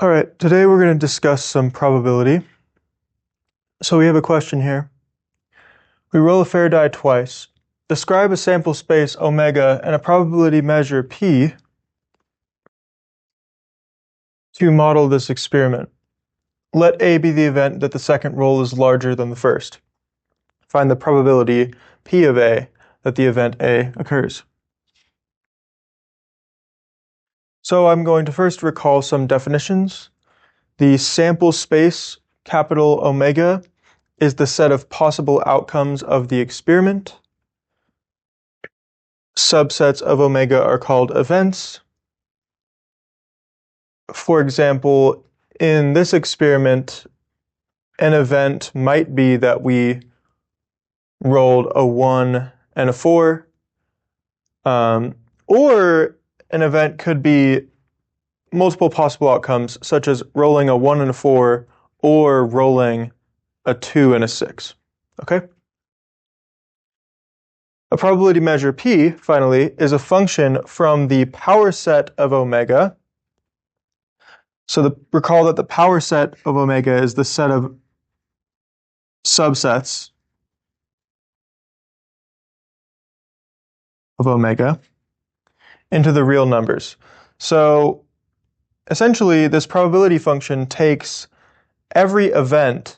All right, today we're going to discuss some probability. So we have a question here. We roll a fair die twice. Describe a sample space omega and a probability measure p to model this experiment. Let A be the event that the second roll is larger than the first. Find the probability p of A that the event A occurs. So I'm going to first recall some definitions. The sample space, capital omega, is the set of possible outcomes of the experiment. Subsets of omega are called events. For example, in this experiment, an event might be that we rolled a 1 and a 4, or an event could be multiple possible outcomes, such as rolling a 1 and a 4, or rolling a 2 and a 6. Okay? A probability measure p, finally, is a function from the power set of omega. So recall that the power set of omega is the set of subsets of omega into the real numbers. So essentially, this probability function takes every event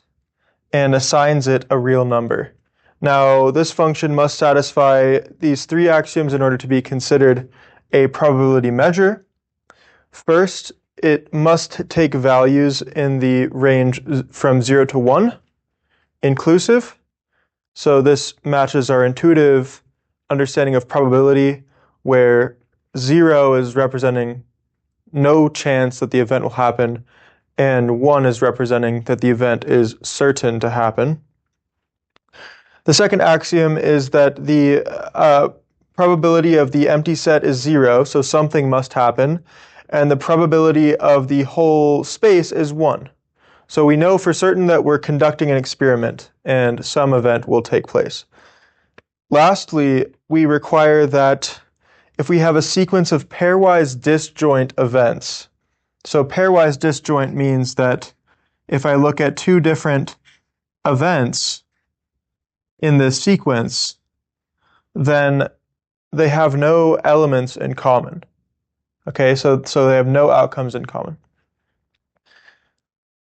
and assigns it a real number. Now, this function must satisfy these three axioms in order to be considered a probability measure. First, it must take values in the range from 0 to 1, inclusive. So this matches our intuitive understanding of probability, where 0 is representing no chance that the event will happen, and 1 is representing that the event is certain to happen. The second axiom is that the probability of the empty set is 0, so something must happen, and the probability of the whole space is 1. So we know for certain that we're conducting an experiment and some event will take place. Lastly, we require that if we have a sequence of pairwise disjoint events, so pairwise disjoint means that if I look at two different events in this sequence, then they have no elements in common. Okay, so they have no outcomes in common.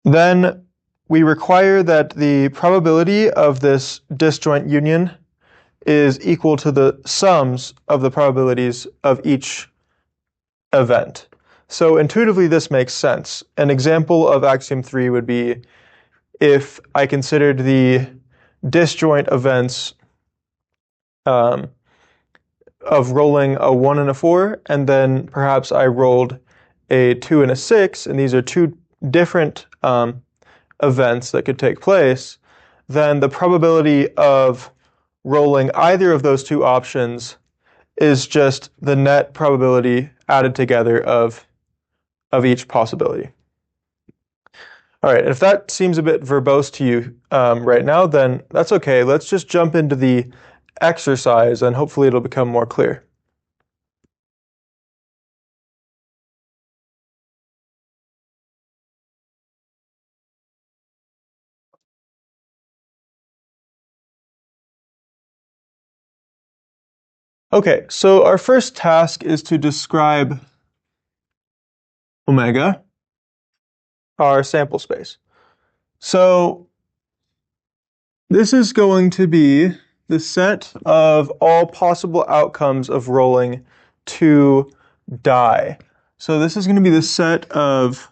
Then we require that the probability of this disjoint union is equal to the sums of the probabilities of each event. So intuitively, this makes sense. An example of axiom 3 would be if I considered the disjoint events of rolling a 1 and a 4, and then perhaps I rolled a 2 and a 6, and these are two different events that could take place, then the probability of rolling either of those two options is just the net probability added together of each possibility. All right, if that seems a bit verbose to you right now, then that's okay. Let's just jump into the exercise and hopefully it'll become more clear. Okay, so our first task is to describe omega, our sample space. So this is going to be the set of all possible outcomes of rolling 2 die. So this is going to be the set of,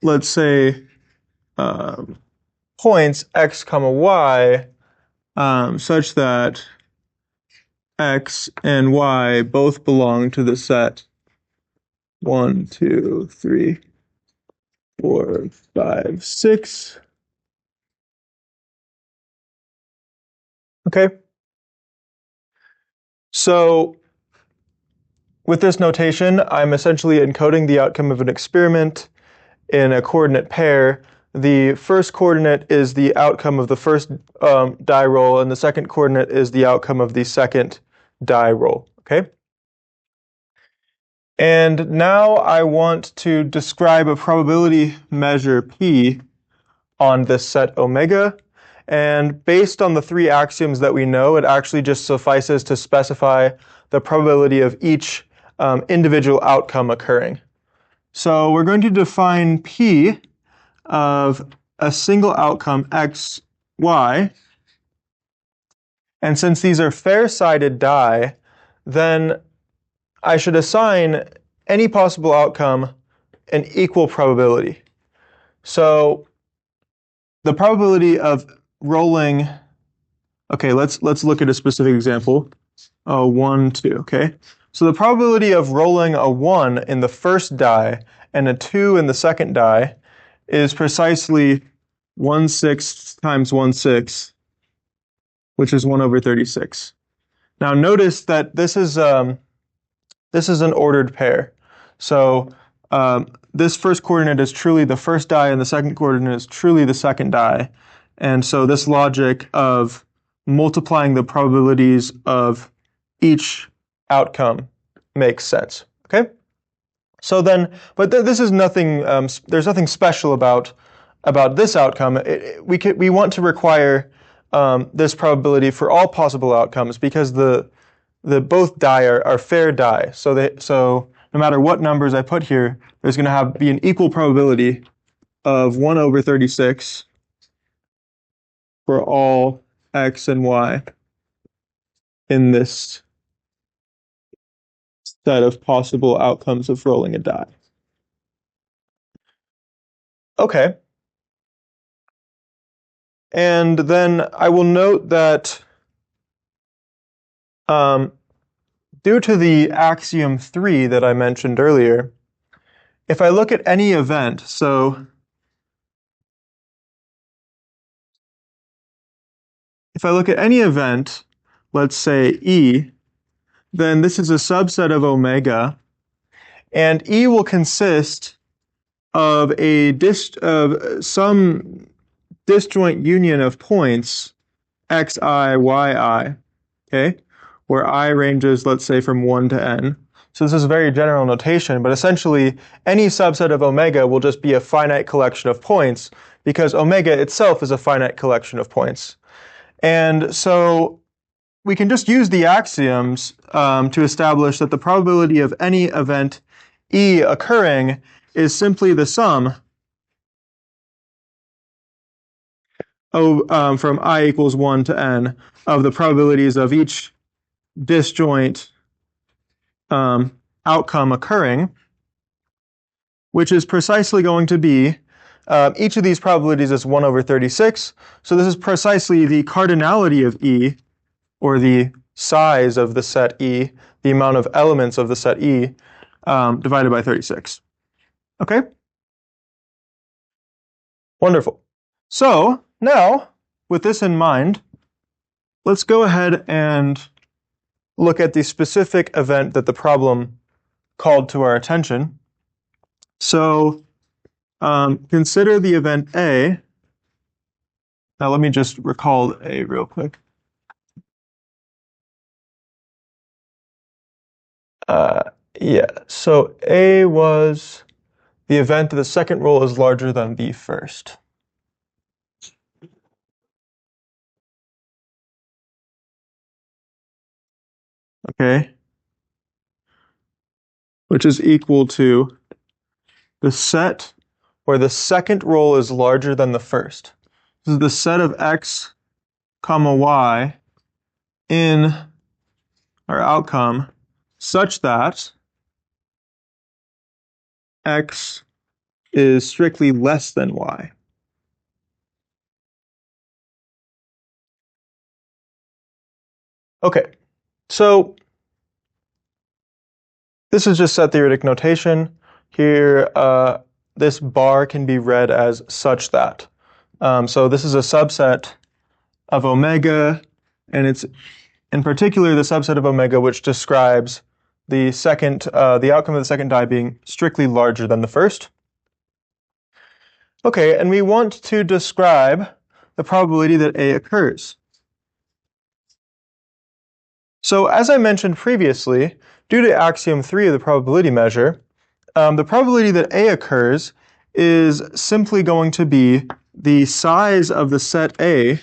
let's say, points x comma y, such that x and y both belong to the set 1, 2, 3, 4, 5, 6. Okay. So with this notation, I'm essentially encoding the outcome of an experiment in a coordinate pair. The first coordinate is the outcome of the first die roll, and the second coordinate is the outcome of the second die roll. Okay? And now I want to describe a probability measure P on this set omega. And based on the three axioms that we know, it actually just suffices to specify the probability of each individual outcome occurring. So we're going to define P of a single outcome x, y. And since these are fair-sided die, then I should assign any possible outcome an equal probability. So the probability of rolling, okay, let's look at a specific example. 1, 2, okay? So the probability of rolling a 1 in the first die and a 2 in the second die is precisely 1/6 times 1/6, which is 1 over 36. Now notice that this is an ordered pair. So this first coordinate is truly the first die and the second coordinate is truly the second die. And so this logic of multiplying the probabilities of each outcome makes sense, okay? So then, but this is nothing, there's nothing special about this outcome. We want to require this probability for all possible outcomes because the both die are fair die. So no matter what numbers I put here, there's going to be an equal probability of 1 over 36 for all x and y in this set of possible outcomes of rolling a die. Okay. And then I will note that due to the axiom 3 that I mentioned earlier, if I look at any event, so if I look at any event, let's say E, then this is a subset of omega, and E will consist of some disjoint union of points xi, yi, okay, where I ranges, let's say, from 1 to n. So this is very general notation, but essentially any subset of omega will just be a finite collection of points because omega itself is a finite collection of points. And so we can just use the axioms to establish that the probability of any event E occurring is simply the sum from I equals 1 to n of the probabilities of each disjoint outcome occurring, which is precisely going to be, each of these probabilities is 1 over 36. So this is precisely the cardinality of E, or the size of the set E, the amount of elements of the set E, divided by 36. Okay? Wonderful. So now, with this in mind, let's go ahead and look at the specific event that the problem called to our attention. So consider the event A. Now let me just recall A real quick. Yeah, so A was the event that the second rule is larger than the first. Okay, which is equal to the set where the second roll is larger than the first. This is the set of x comma y in our outcome such that x is strictly less than y. Okay, so this is just set theoretic notation. Here, this bar can be read as such that. So this is a subset of omega, and it's in particular the subset of omega which describes the outcome of the second die being strictly larger than the first. Okay, and we want to describe the probability that A occurs. So as I mentioned previously, due to axiom 3 of the probability measure, the probability that A occurs is simply going to be the size of the set A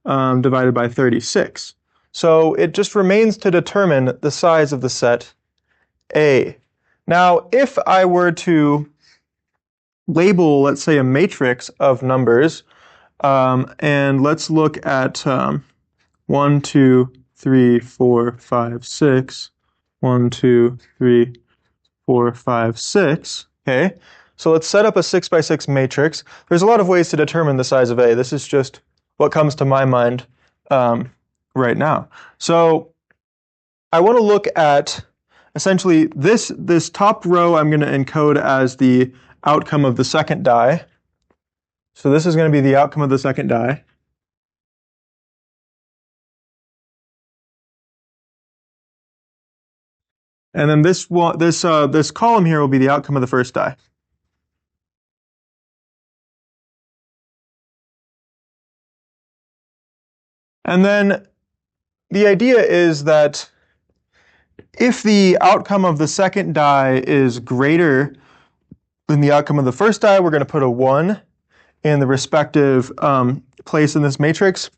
divided by 36. So it just remains to determine the size of the set A. Now, if I were to label, let's say, a matrix of numbers, and let's look at 1, 2, 3, 4, 5, 6, 1, 2, 3, 4, 5, 6, okay? So let's set up a 6 by 6 matrix. There's a lot of ways to determine the size of A. This is just what comes to my mind right now. So I want to look at essentially this top row I'm going to encode as the outcome of the second die. So this is going to be the outcome of the second die. And then this column here will be the outcome of the first die. And then the idea is that if the outcome of the second die is greater than the outcome of the first die, we're going to put a 1 in the respective place in this matrix.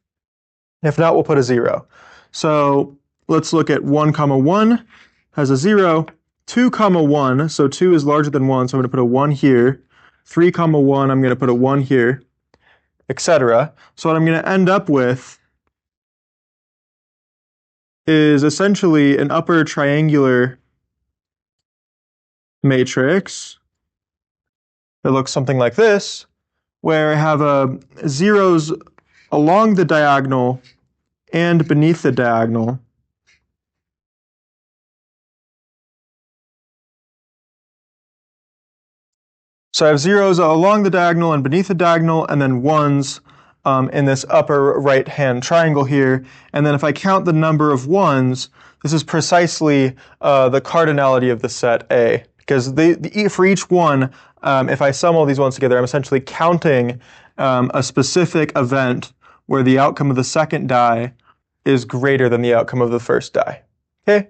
If not, we'll put a 0. So let's look at 1, 1 has a 0, 2, 1, so 2 is larger than 1, so I'm going to put a 1 here. 3, 1, I'm going to put a 1 here, etc. So what I'm going to end up with is essentially an upper triangular matrix that looks something like this, where I have zeros along the diagonal and beneath the diagonal. So I have zeros along the diagonal and beneath the diagonal, and then ones in this upper right-hand triangle here. And then if I count the number of ones, this is precisely the cardinality of the set A. Because for each one, if I sum all these ones together, I'm essentially counting a specific event where the outcome of the second die is greater than the outcome of the first die. Okay?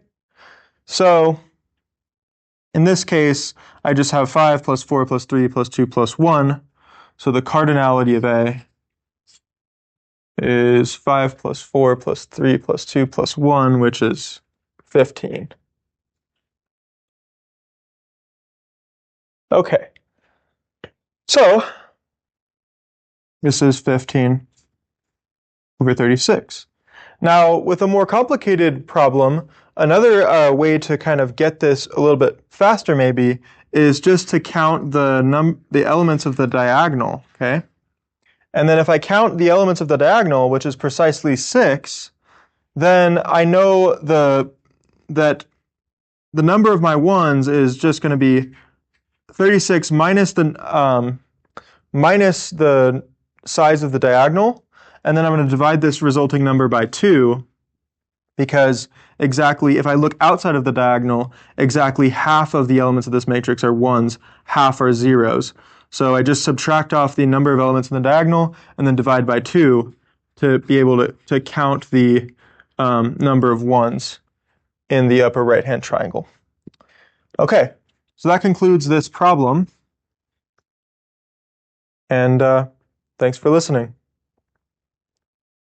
So in this case, I just have 5 plus 4 plus 3 plus 2 plus 1. So the cardinality of A is 5 plus 4 plus 3 plus 2 plus 1, which is 15. Okay. So this is 15 over 36. Now, with a more complicated problem, another way to kind of get this a little bit faster maybe is just to count the elements of the diagonal, okay? And then if I count the elements of the diagonal, which is precisely 6, then I know that the number of my ones is just going to be 36 minus the size of the diagonal, and then I'm going to divide this resulting number by 2, because exactly, if I look outside of the diagonal, exactly half of the elements of this matrix are ones, half are zeros. So I just subtract off the number of elements in the diagonal and then divide by 2 to be able to count the number of ones in the upper right-hand triangle. Okay, so that concludes this problem. And thanks for listening.